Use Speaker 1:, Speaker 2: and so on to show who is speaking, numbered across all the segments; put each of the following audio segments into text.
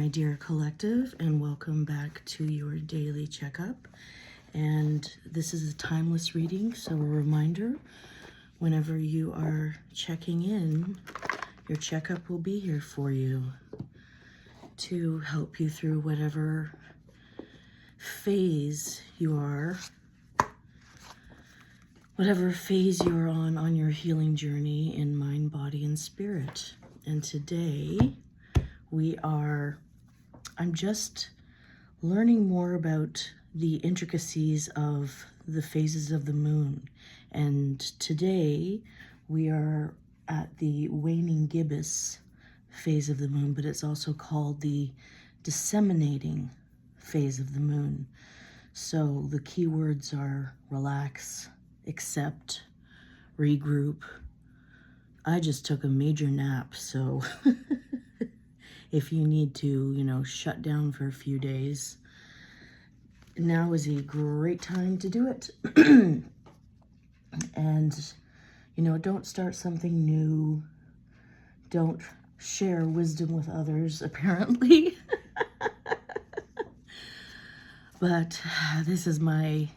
Speaker 1: my dear collective, and welcome back to your daily checkup. And this is a timeless reading, so a reminder, whenever you are checking in, your checkup will be here for you to help you through whatever phase you are, whatever phase you're on your healing journey in mind, body, and spirit. And today I'm just learning more about the intricacies of the phases of the moon. And today we are at the waning gibbous phase of the moon, but it's also called the disseminating phase of the moon. So the keywords are relax, accept, regroup. I just took a major nap, so if you need to, shut down for a few days, now is a great time to do it. And, don't start something new. Don't share wisdom with others, apparently. But this is my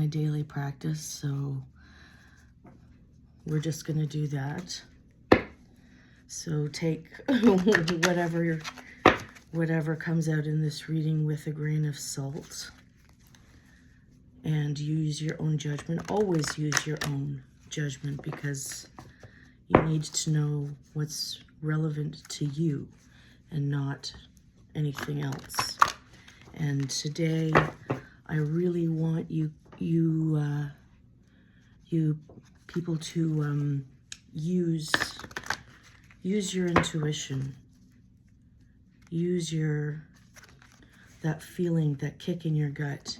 Speaker 1: daily practice, so we're just going to do that. So take whatever comes out in this reading with a grain of salt, and use your own judgment. Always use your own judgment, because you need to know what's relevant to you and not anything else. And today I really want you people to use your intuition. Use that feeling, that kick in your gut,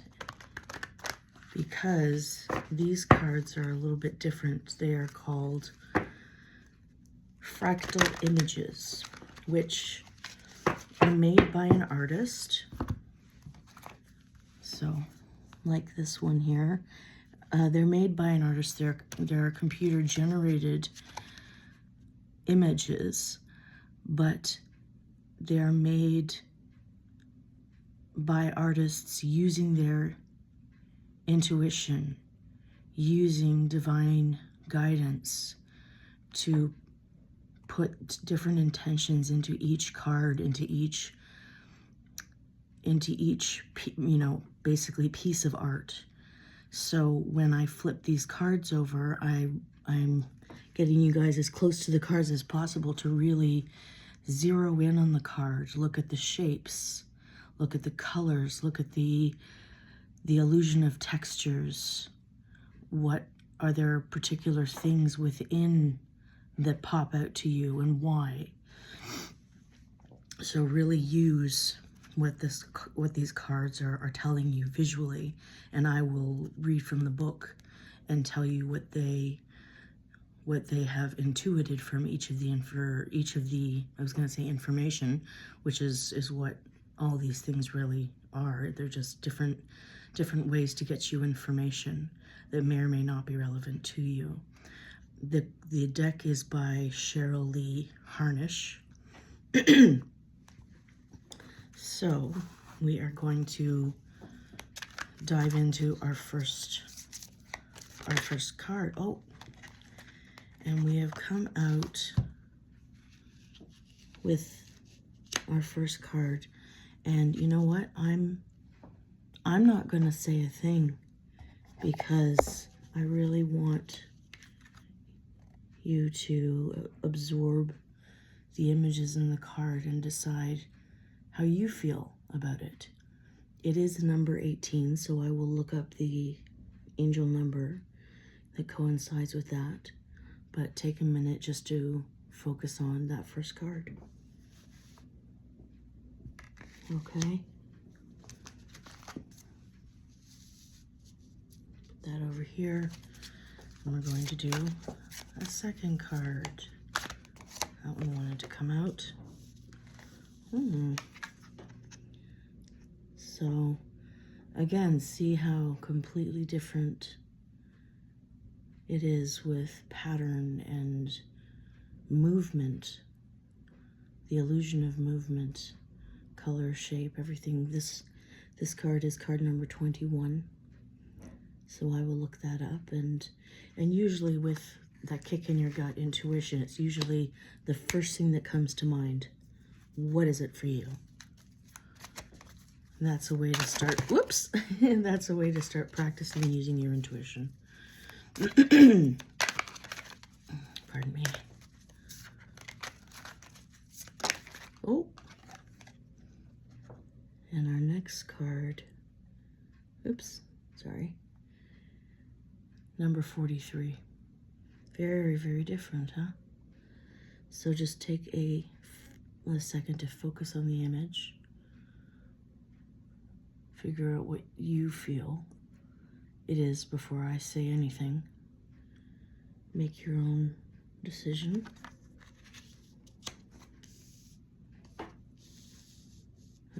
Speaker 1: because these cards are a little bit different. They are called fractal images, which are made by an artist. So, like this one here, they're made by an artist. They're computer-generated images, but they're made by artists using their intuition, using divine guidance to put different intentions into each card, into each basically piece of art. So when I flip these cards over, I'm getting you guys as close to the cards as possible to really zero in on the card. Look at the shapes, look at the colors, look at the illusion of textures. What are there particular things within that pop out to you, and why? So really use what these cards are telling you visually, and I will read from the book and tell you what they have intuited from each of the information, which is what all these things really are. They're just different ways to get you information that may or may not be relevant to you. The deck is by Cheryl Lee Harnish. So we are going to dive into our first card. Oh, and we have come out with our first card. And you know what? I'm not going to say a thing, because I really want you to absorb the images in the card and decide how you feel about it. It is number 18, so I will look up the angel number that coincides with that. But take a minute just to focus on that first card. Okay? Put that over here. And we're going to do a second card. That one wanted to come out. So, again, see how completely different it is with pattern and movement. The illusion of movement color, shape, everything. This card is card number 21. So I will look that up, and usually with that kick in your gut intuition, it's usually the first thing that comes to mind. What is it for you? That's a way to start, whoops, that's a way to start practicing using your intuition. Pardon me. Oh, and our next card, oops, sorry, number 43. Very, very different, huh? So just take a second to focus on the image. Figure out what you feel it is before I say anything. Make your own decision. All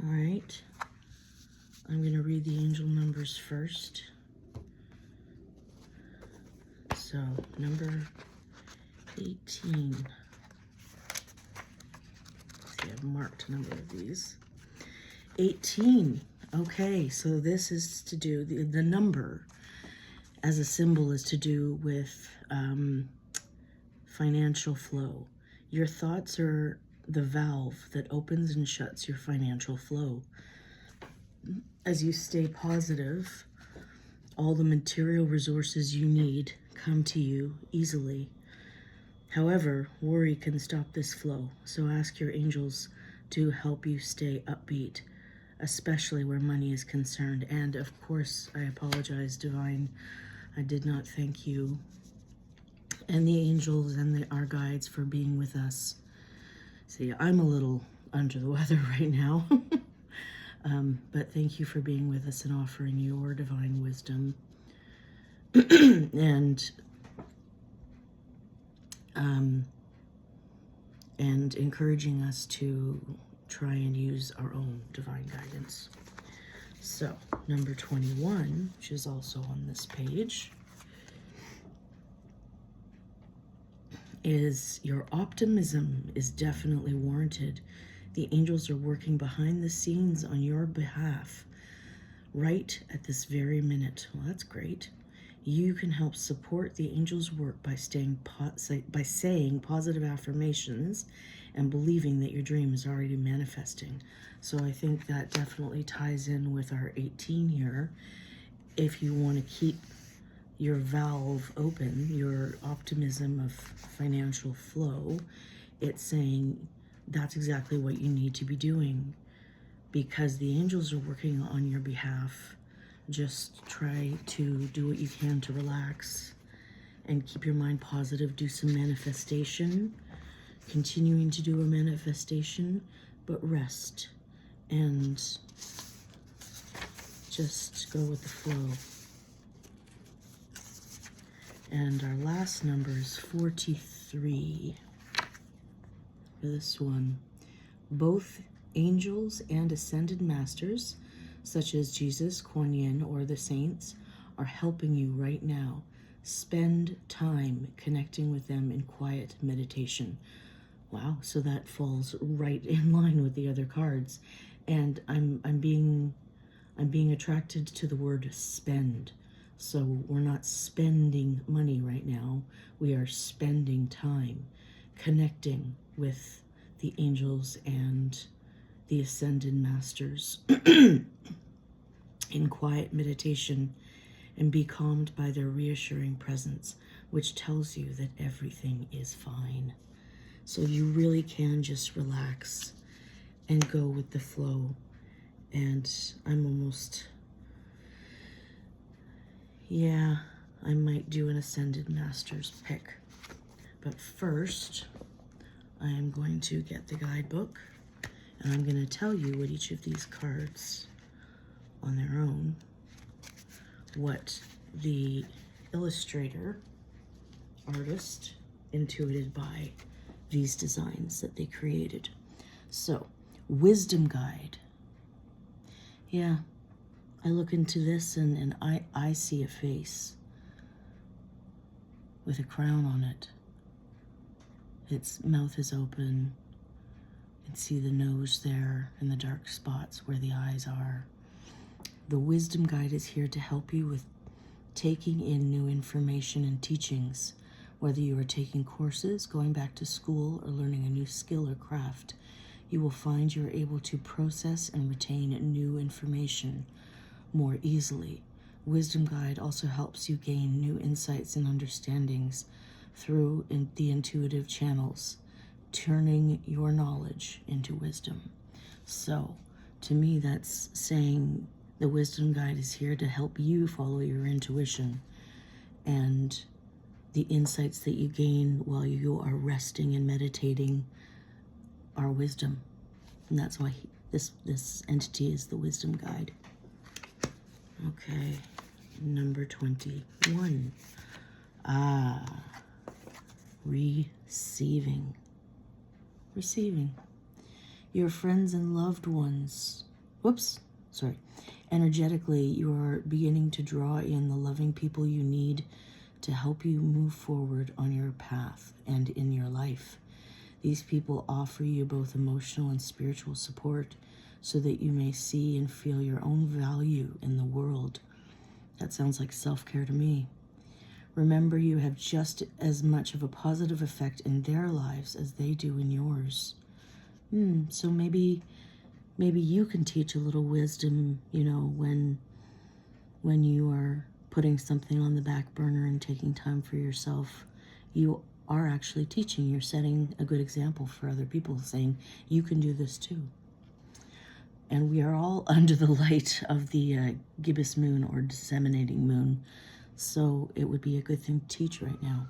Speaker 1: right. I'm going to read the angel numbers first. So, number 18. See, I've marked a number of these. 18. Okay, so this is to do, the number as a symbol is to do with financial flow. Your thoughts are the valve that opens and shuts your financial flow. As you stay positive, all the material resources you need come to you easily. However, worry can stop this flow, so ask your angels to help you stay upbeat, especially where money is concerned. And of course, I apologize, Divine. I did not thank you and the angels and our guides for being with us. See, I'm a little under the weather right now, but thank you for being with us and offering your divine wisdom and encouraging us to try and use our own divine guidance. So, number 21, which is also on this page, is your optimism is definitely warranted. The angels are working behind the scenes on your behalf right at this very minute. Well, that's great. You can help support the angels' work by saying positive affirmations and believing that your dream is already manifesting. So I think that definitely ties in with our 18 here. If you want to keep your valve open, your optimism of financial flow, it's saying that's exactly what you need to be doing because the angels are working on your behalf. Just try to do what you can to relax and keep your mind positive. Do some manifestation, continuing to do a manifestation, but rest and just go with the flow. And our last number is 43 for this one. Both angels and ascended masters, such as Jesus, Kuan Yin, or the saints, are helping you right now. Spend time connecting with them in quiet meditation. Wow, so that falls right in line with the other cards. And I'm being attracted to the word spend. So we're not spending money right now. We are spending time connecting with the angels and the ascended masters in quiet meditation, and be calmed by their reassuring presence, which tells you that everything is fine. So you really can just relax and go with the flow. And I'm almost, yeah, I might do an ascended masters pick. But first, I am going to get the guidebook, and I'm going to tell you what each of these cards on their own, what the illustrator, artist, intuited by these designs that they created. So, wisdom guide. Yeah, I look into this and I see a face with a crown on it. Its mouth is open. can see the nose there and the dark spots where the eyes are. The wisdom guide is here to help you with taking in new information and teachings. Whether you are taking courses, going back to school, or learning a new skill or craft, you will find you are able to process and retain new information more easily. Wisdom Guide also helps you gain new insights and understandings through the intuitive channels, turning your knowledge into wisdom. So, to me, that's saying the Wisdom Guide is here to help you follow your intuition, and the insights that you gain while you are resting and meditating are wisdom. And that's why this entity is the Wisdom Guide. Okay, number 21. Receiving. Receiving. Your friends and loved ones. Energetically, you are beginning to draw in the loving people you need to help you move forward on your path and in your life. These people offer you both emotional and spiritual support so that you may see and feel your own value in the world. That sounds like self-care to me. Remember, you have just as much of a positive effect in their lives as they do in yours. So maybe you can teach a little wisdom, when you are putting something on the back burner and taking time for yourself. You are actually teaching. You're setting a good example for other people, saying, you can do this too. And we are all under the light of the gibbous moon or disseminating moon. So it would be a good thing to teach right now.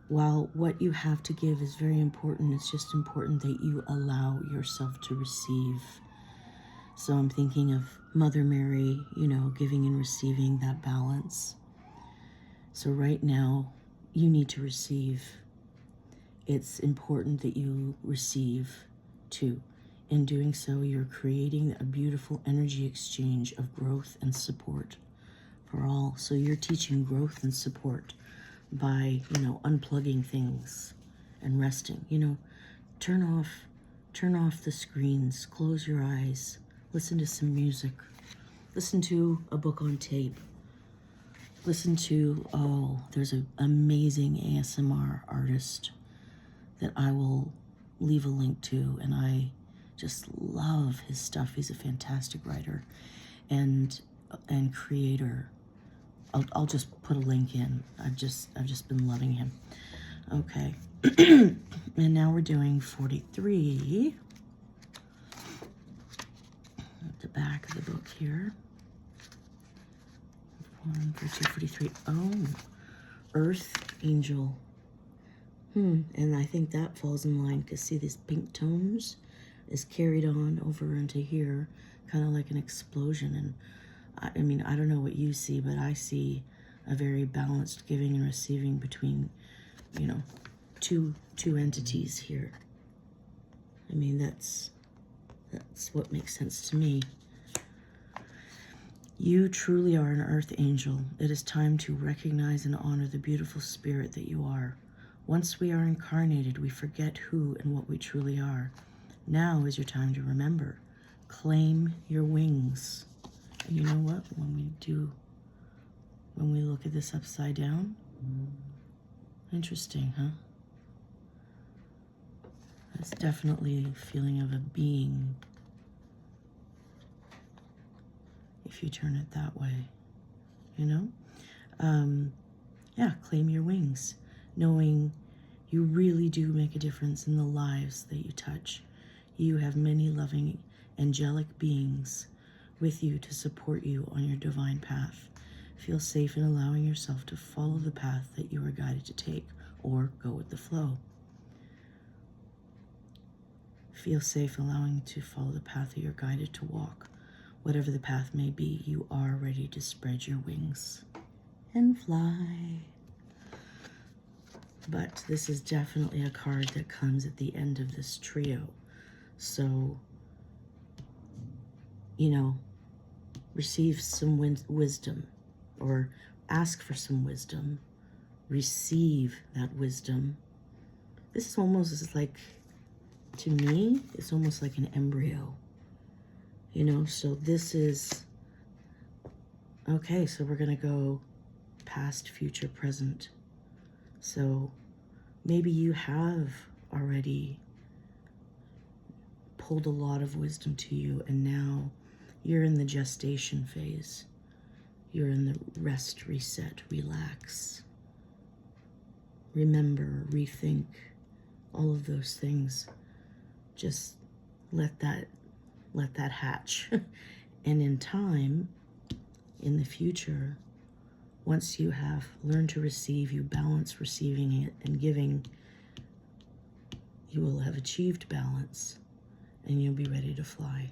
Speaker 1: While what you have to give is very important, it's just important that you allow yourself to receive. So I'm thinking of Mother Mary, giving and receiving, that balance. So right now, you need to receive. It's important that you receive too. In doing so, you're creating a beautiful energy exchange of growth and support for all. So you're teaching growth and support by, unplugging things and resting. Turn off the screens, close your eyes, listen to some music, listen to a book on tape, listen to, there's an amazing ASMR artist that I will leave a link to, and I just love his stuff. He's a fantastic writer and creator. I'll just put a link in. I've just been loving him. Okay. And now we're doing 43. At the back of the book here. 1, 2, 43. Oh, Earth Angel. And I think that falls in line because see these pink tones is carried on over into here, kind of like an explosion. And I don't know what you see, but I see a very balanced giving and receiving between, two entities here. That's what makes sense to me. You truly are an earth angel. It is time to recognize and honor the beautiful spirit that you are. Once we are incarnated, we forget who and what we truly are. Now is your time to remember. Claim your wings. And you know what? When we look at this upside down, interesting, huh? It's definitely a feeling of a being if you turn it that way, Yeah, claim your wings, knowing you really do make a difference in the lives that you touch. You have many loving, angelic beings with you to support you on your divine path. Feel safe in allowing yourself to follow the path that you are guided to take, or go with the flow. Feel safe allowing to follow the path that you're guided to walk. Whatever the path may be, you are ready to spread your wings and fly. But this is definitely a card that comes at the end of this trio. So, receive some wisdom, or ask for some wisdom. Receive that wisdom. This is almost like to me, it's almost like an embryo, you know? So this is, okay, so we're gonna go past, future, present. So maybe you have already pulled a lot of wisdom to you, and now you're in the gestation phase. You're in the rest, reset, relax, remember, rethink, all of those things. Just let that hatch. And in time, in the future, once you have learned to receive, you balance receiving it and giving, you will have achieved balance and you'll be ready to fly.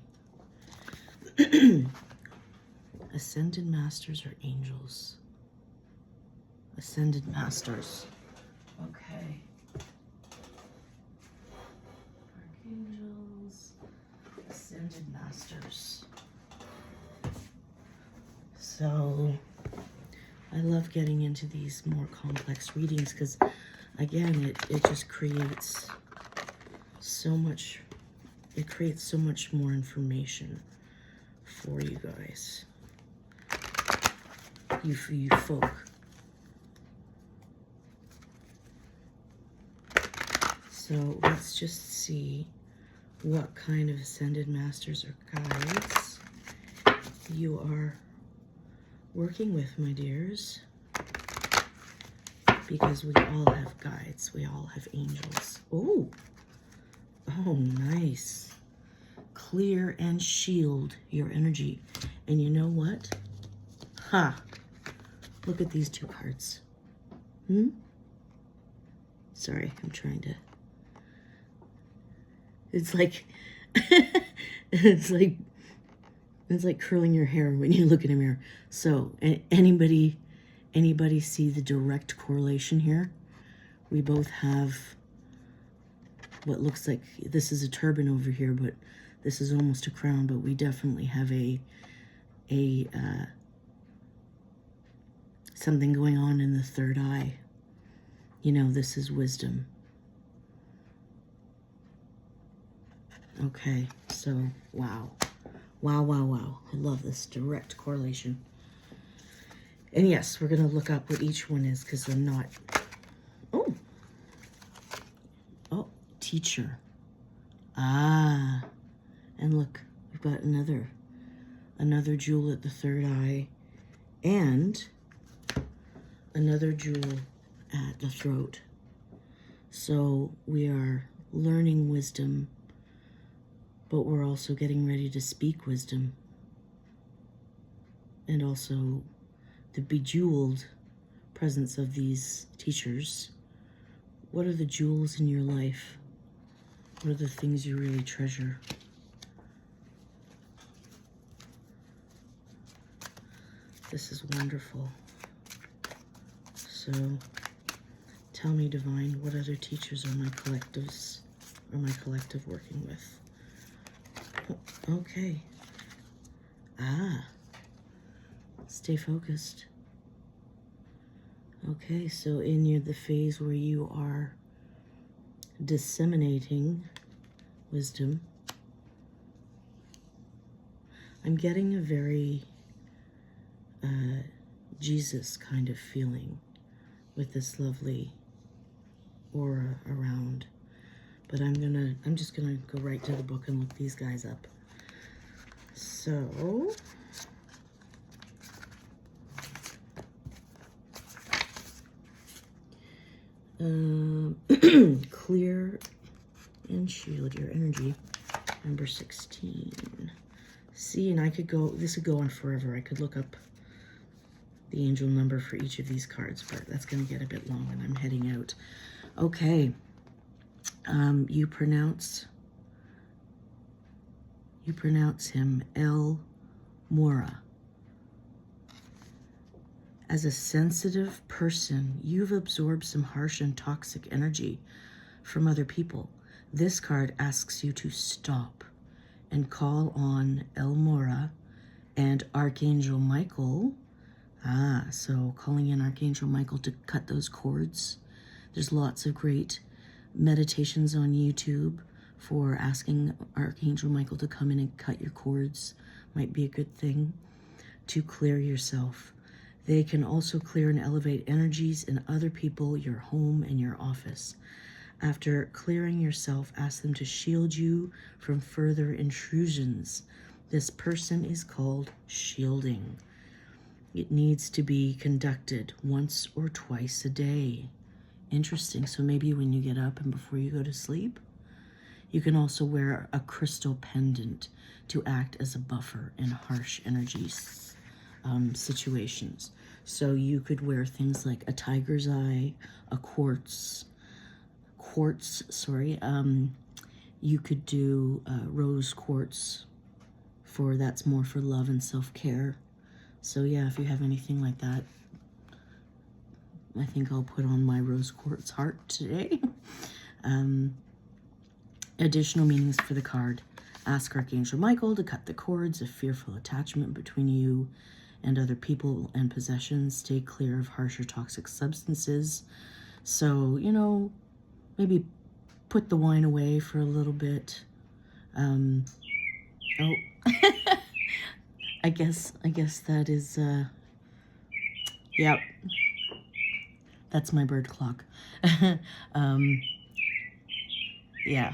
Speaker 1: Ascended masters or angels? Ascended masters. Okay. Archangels, ascended masters. So I love getting into these more complex readings because, again, it just creates so much, it creates so much more information for you guys, you folk. So let's just see what kind of ascended masters or guides you are working with, my dears, because we all have guides, we all have angels. Oh, nice. Clear and shield your energy. And you know what? Look at these two cards. Sorry, I'm trying to, it's like it's like curling your hair when you look in a mirror. So anybody see the direct correlation here? We both have what looks like, this is a turban over here, but this is almost a crown, but we definitely have a something going on in the third eye. You know, this is wisdom. Okay, so wow. I love this direct correlation. And yes, we're gonna look up what each one is because I'm not. Oh, teacher. And look, we've got another jewel at the third eye and another jewel at the throat. So we are learning wisdom, but we're also getting ready to speak wisdom. And also the bejeweled presence of these teachers. What are the jewels in your life? What are the things you really treasure? This is wonderful. So tell me, Divine, what other teachers are my collective working with? Okay. Stay focused. Okay, so in the phase where you are disseminating wisdom, I'm getting a very Jesus kind of feeling with this lovely aura around. But I'm just gonna go right to the book and look these guys up. So clear and shield your energy, number 16. See, and this could go on forever. I could look up the angel number for each of these cards, but that's going to get a bit long and I'm heading out. Okay. You pronounce him El Mora. As a sensitive person, you've absorbed some harsh and toxic energy from other people. This card asks you to stop and call on El Mora and Archangel Michael. So calling in Archangel Michael to cut those cords. There's lots of great meditations on YouTube for asking Archangel Michael to come in and cut your cords. Might be a good thing to clear yourself. They can also clear and elevate energies in other people, your home, and your office. After clearing yourself, ask them to shield you from further intrusions. This person is called shielding. It needs to be conducted once or twice a day. Interesting. So maybe when you get up and before you go to sleep, you can also wear a crystal pendant to act as a buffer in harsh energies situations. So you could wear things like a tiger's eye, a quartz, you could do rose quartz that's more for love and self-care. So yeah, if you have anything like that, I think I'll put on my rose quartz heart today. Additional meanings for the card. Ask Archangel Michael to cut the cords of fearful attachment between you and other people and possessions. Stay clear of harsh or toxic substances. So, you know, maybe put the wine away for a little bit. Oh, I guess that is, yep. That's my bird clock. Yeah,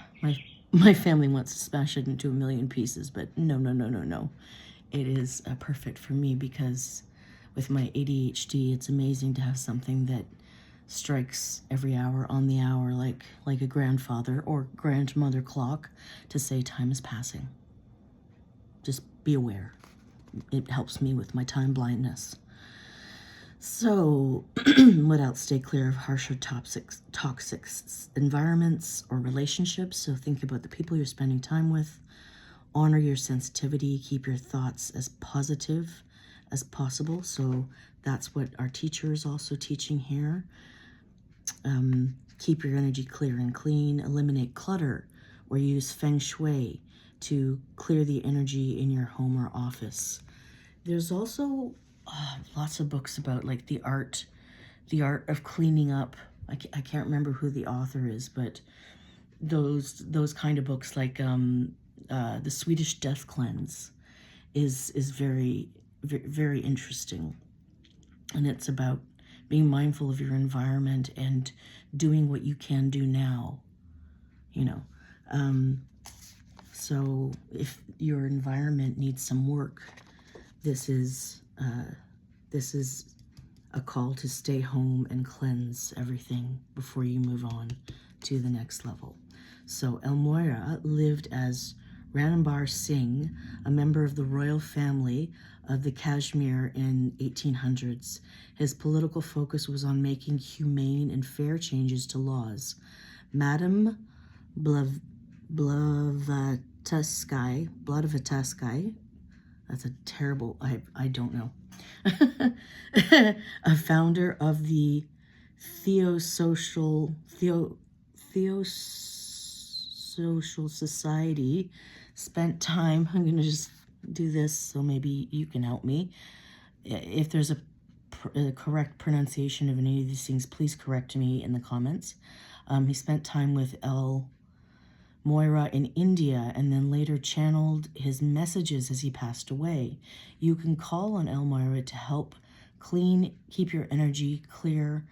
Speaker 1: my family wants to smash it into a million pieces, but no. It is perfect for me because with my ADHD, it's amazing to have something that strikes every hour on the hour, like a grandfather or grandmother clock, to say time is passing. Just be aware. It helps me with my time blindness. So, what else? Stay clear of harsh or toxic environments or relationships. So think about the people you're spending time with. Honor your sensitivity. Keep your thoughts as positive as possible. So that's what our teacher is also teaching here. Keep your energy clear and clean. Eliminate clutter or use feng shui to clear the energy in your home or office. There's also lots of books about like the art of cleaning up. I can't remember who the author is, but those kind of books, like the Swedish Death Cleanse is very, very interesting, and it's about being mindful of your environment and doing what you can do now, you know. So if your environment needs some work, this is a call to stay home and cleanse everything before you move on to the next level. So Elmoira lived as Ranambar Singh, a member of the royal family of the Kashmir in 1800s. His political focus was on making humane and fair changes to laws. Madame Blavatsky, that's a terrible, I don't know. A founder of the Theosocial Society, spent time, I'm going to just do this so maybe you can help me. If there's a correct pronunciation of any of these things, please correct me in the comments. He spent time with Moira in India and then later channeled his messages as he passed away. You can call on El Moira to help keep your energy clear,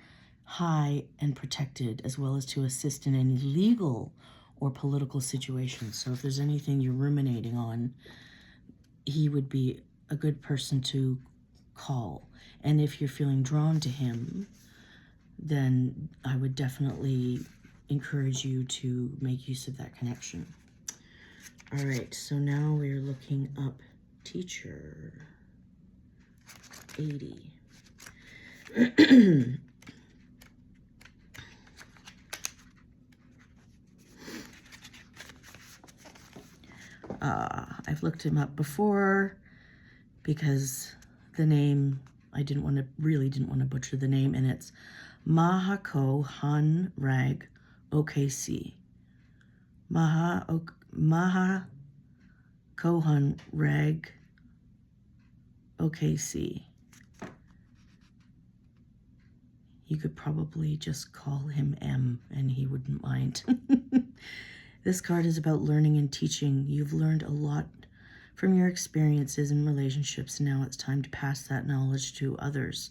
Speaker 1: high, and protected, as well as to assist in any legal or political situations. So if there's anything you're ruminating on, he would be a good person to call. And if you're feeling drawn to him, then I would definitely encourage you to make use of that connection. All right, so now we're looking up teacher 80. I've looked him up before because the name, I really didn't want to butcher the name, and it's Mahako Han Rag OKC. Maha Kohan Rag OKC. You could probably just call him M and he wouldn't mind. This card is about learning and teaching. You've learned a lot from your experiences and relationships. Now it's time to pass that knowledge to others.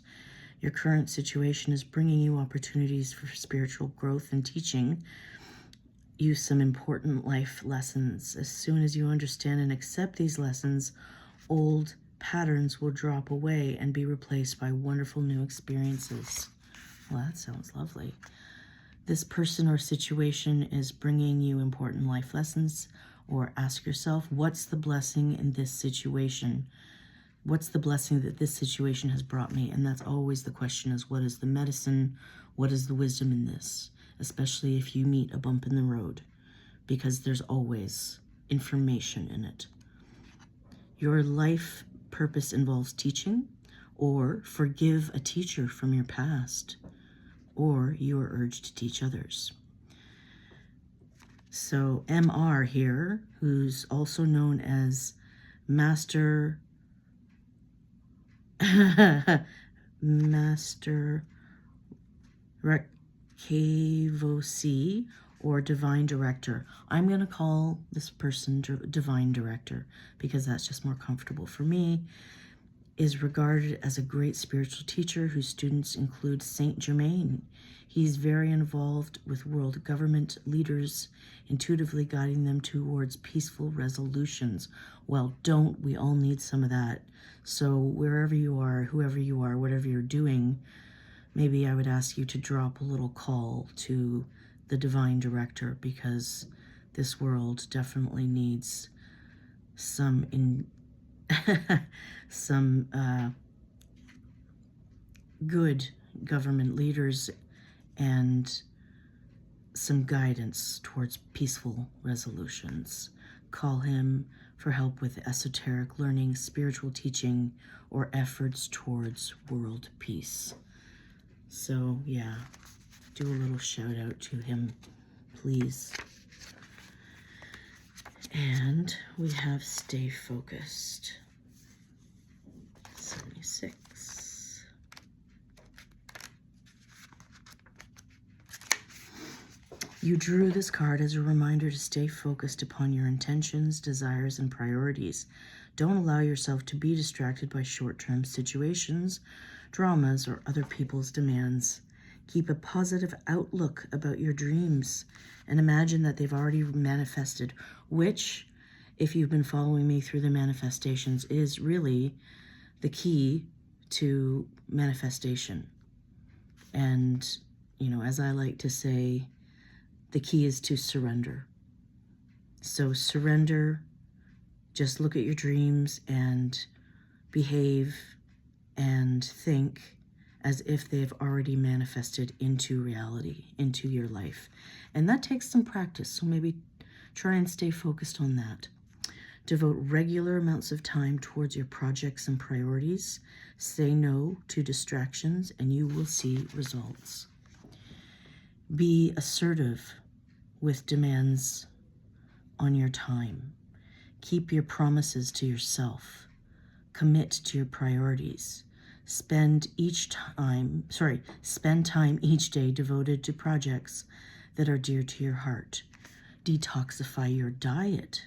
Speaker 1: Your current situation is bringing you opportunities for spiritual growth and teaching you some important life lessons. As soon as you understand and accept these lessons, old patterns will drop away and be replaced by wonderful new experiences. Well, that sounds lovely. This person or situation is bringing you important life lessons, or ask yourself, what's the blessing in this situation? What's the blessing that this situation has brought me? And that's always the question, is what is the medicine? What is the wisdom in this? Especially if you meet a bump in the road, because there's always information in it. Your life purpose involves teaching, or forgive a teacher from your past, or you are urged to teach others. So MR here, who's also known as Master Rekavosi, or Divine Director. I'm going to call this person Divine Director because that's just more comfortable for me. Is regarded as a great spiritual teacher whose students include Saint Germain. He's very involved with world government leaders, intuitively guiding them towards peaceful resolutions. Well, don't we all need some of that? So wherever you are, whoever you are, whatever you're doing, maybe I would ask you to drop a little call to the Divine Director, because this world definitely needs some good government leaders and some guidance towards peaceful resolutions. Call him for help with esoteric learning, spiritual teaching, or efforts towards world peace. So yeah, do a little shout out to him, please. And we have stay focused. 76. You drew this card as a reminder to stay focused upon your intentions, desires, and priorities. Don't allow yourself to be distracted by short-term situations, dramas, or other people's demands. Keep a positive outlook about your dreams and imagine that they've already manifested, which, if you've been following me through the manifestations, is really the key to manifestation. And, you know, as I like to say, the key is to surrender. So surrender, just look at your dreams and behave and think as if they've already manifested into reality, into your life. And that takes some practice, so maybe try and stay focused on that. Devote regular amounts of time towards your projects and priorities. Say no to distractions and you will see results. Be assertive with demands on your time. Keep your promises to yourself. Commit to your priorities. Spend time each day devoted to projects that are dear to your heart. Detoxify your diet.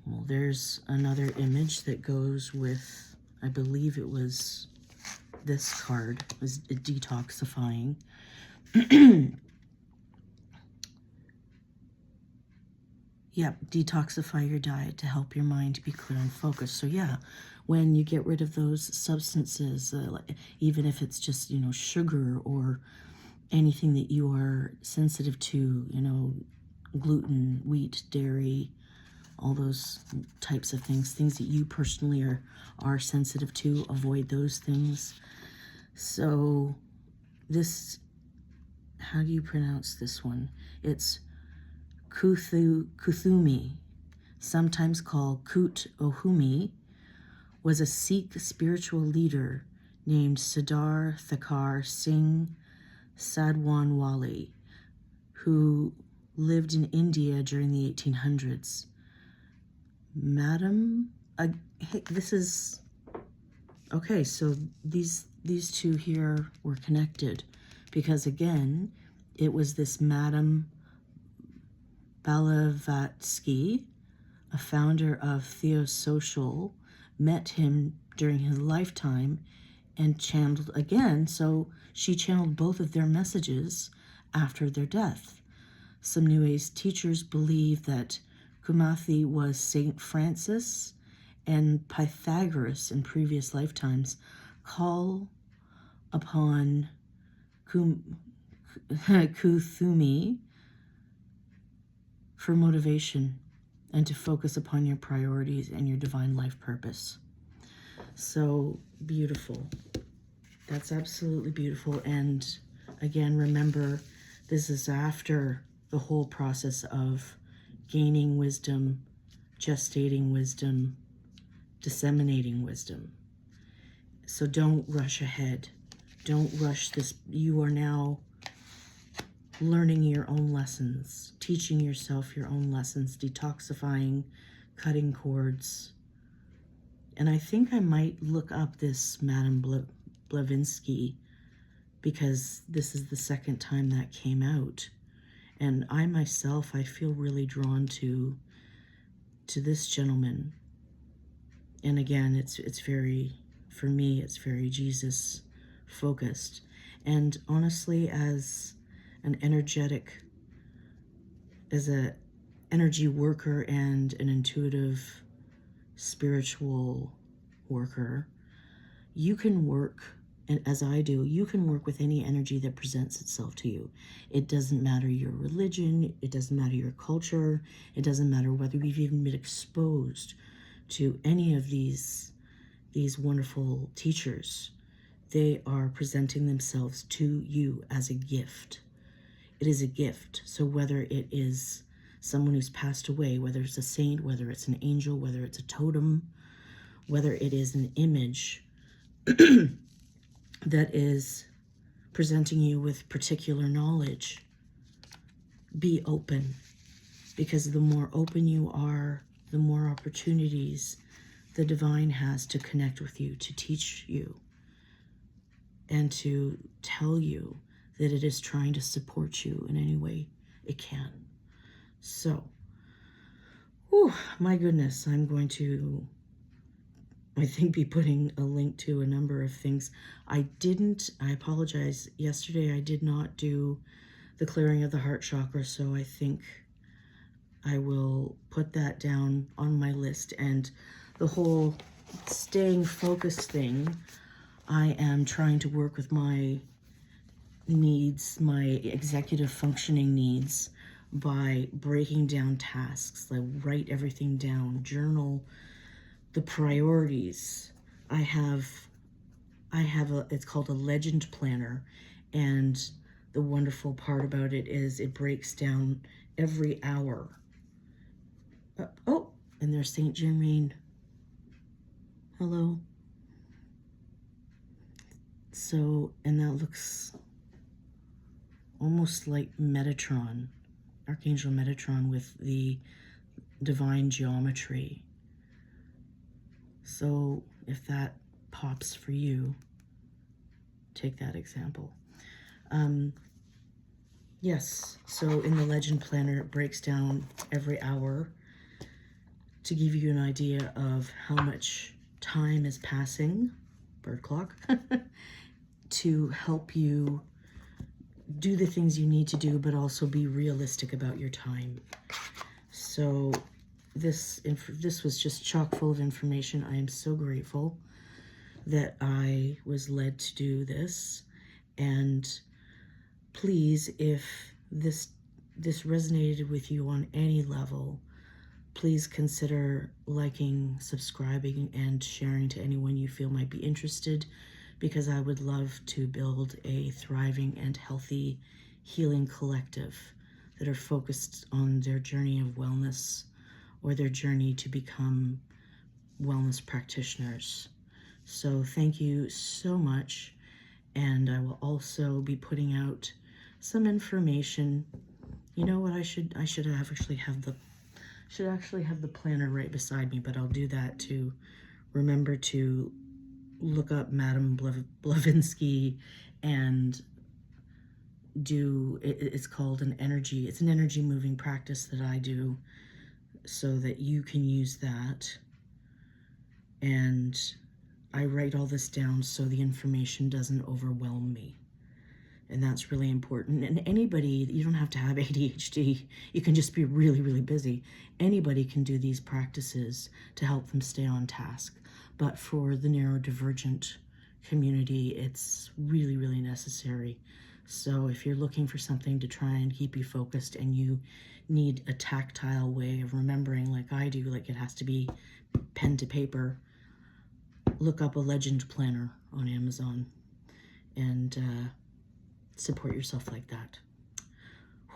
Speaker 1: Well, there's another image that goes with, I believe it was this card, was detoxifying. Yep, detoxify your diet to help your mind be clear and focused. So yeah, when you get rid of those substances, even if it's just, you know, sugar or anything that you are sensitive to, you know, gluten, wheat, dairy, all those types of things that you personally are sensitive to, avoid those things. So this, how do you pronounce this one? It's Kuthumi, sometimes called Kut Ohumi, was a Sikh spiritual leader named Sardar Thakar Singh Sadwanwali, who lived in India during the 1800s. This is, okay, so these two here were connected because, again, it was this Madam Blavatsky, a founder of Theosocial, met him during his lifetime and channeled again, so she channeled both of their messages after their death. Some New Age teachers believe that Kumathi was Saint Francis, and Pythagoras in previous lifetimes call upon Kuthumi for motivation and to focus upon your priorities and your divine life purpose. So beautiful. That's absolutely beautiful. And again, remember, this is after the whole process of gaining wisdom, gestating wisdom, disseminating wisdom. So don't rush ahead. Don't rush this. You are now learning your own lessons, teaching yourself your own lessons, detoxifying, cutting cords. And I think I might look up this Madame Blavatsky, because this is the second time that came out. And I myself, I feel really drawn to this gentleman. And again, it's very, for me, it's very Jesus focused. And honestly, as an energetic, as an energy worker and an intuitive spiritual worker, you can work, and as I do, you can work with any energy that presents itself to you. It doesn't matter your religion, it doesn't matter your culture, it doesn't matter whether you've even been exposed to any of these wonderful teachers. They are presenting themselves to you as a gift. It is a gift. So whether it is someone who's passed away, whether it's a saint, whether it's an angel, whether it's a totem, whether it is an image that is presenting you with particular knowledge, be open. Because the more open you are, the more opportunities the divine has to connect with you, to teach you, and to tell you that it is trying to support you in any way it can. So, my goodness, I'm going to, I think, be putting a link to a number of things. I apologize, yesterday I did not do the clearing of the heart chakra, so I think I will put that down on my list. And the whole staying focused thing, I am trying to work with my needs, my executive functioning needs, by breaking down tasks. Like, write everything down, journal the priorities. I have it's called a legend planner, and the wonderful part about it is it breaks down every hour. And there's Saint Germain. Hello. So, and that looks almost like Metatron, Archangel Metatron, with the divine geometry. So if that pops for you, take that example. Yes, so in the legend planner, it breaks down every hour to give you an idea of how much time is passing, bird clock, to help you do the things you need to do, but also be realistic about your time. So this was just chock full of information. I am so grateful that I was led to do this. And please, if this resonated with you on any level, please consider liking, subscribing, and sharing to anyone you feel might be interested, because I would love to build a thriving and healthy healing collective that are focused on their journey of wellness or their journey to become wellness practitioners. So thank you so much. And I will also be putting out some information. You know what, I should actually have the planner right beside me, but I'll do that to remember to look up Madame Blavatsky and do, it's called an energy moving practice that I do so that you can use that. And I write all this down so the information doesn't overwhelm me. And that's really important. And anybody, you don't have to have ADHD. You can just be really, really busy. Anybody can do these practices to help them stay on task. But for the neurodivergent community, it's really, really necessary. So if you're looking for something to try and keep you focused and you need a tactile way of remembering like I do, like it has to be pen to paper, look up a legend planner on Amazon and support yourself like that.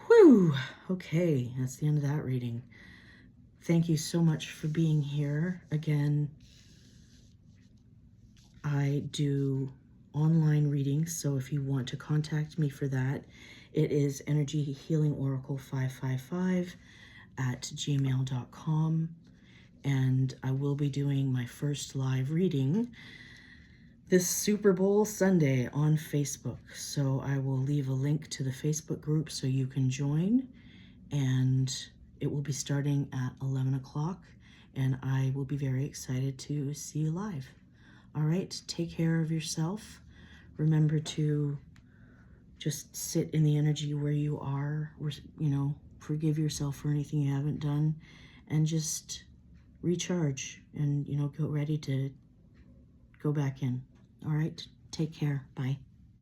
Speaker 1: Whew! Okay, that's the end of that reading. Thank you so much for being here. Again, I do online readings, so if you want to contact me for that, it is energyhealingoracle555@gmail.com, and I will be doing my first live reading this Super Bowl Sunday on Facebook. So I will leave a link to the Facebook group so you can join, and it will be starting at 11 o'clock, and I will be very excited to see you live. All right, take care of yourself. Remember to just sit in the energy where you are, forgive yourself for anything you haven't done, and just recharge and, get ready to go back in. All right, take care. Bye.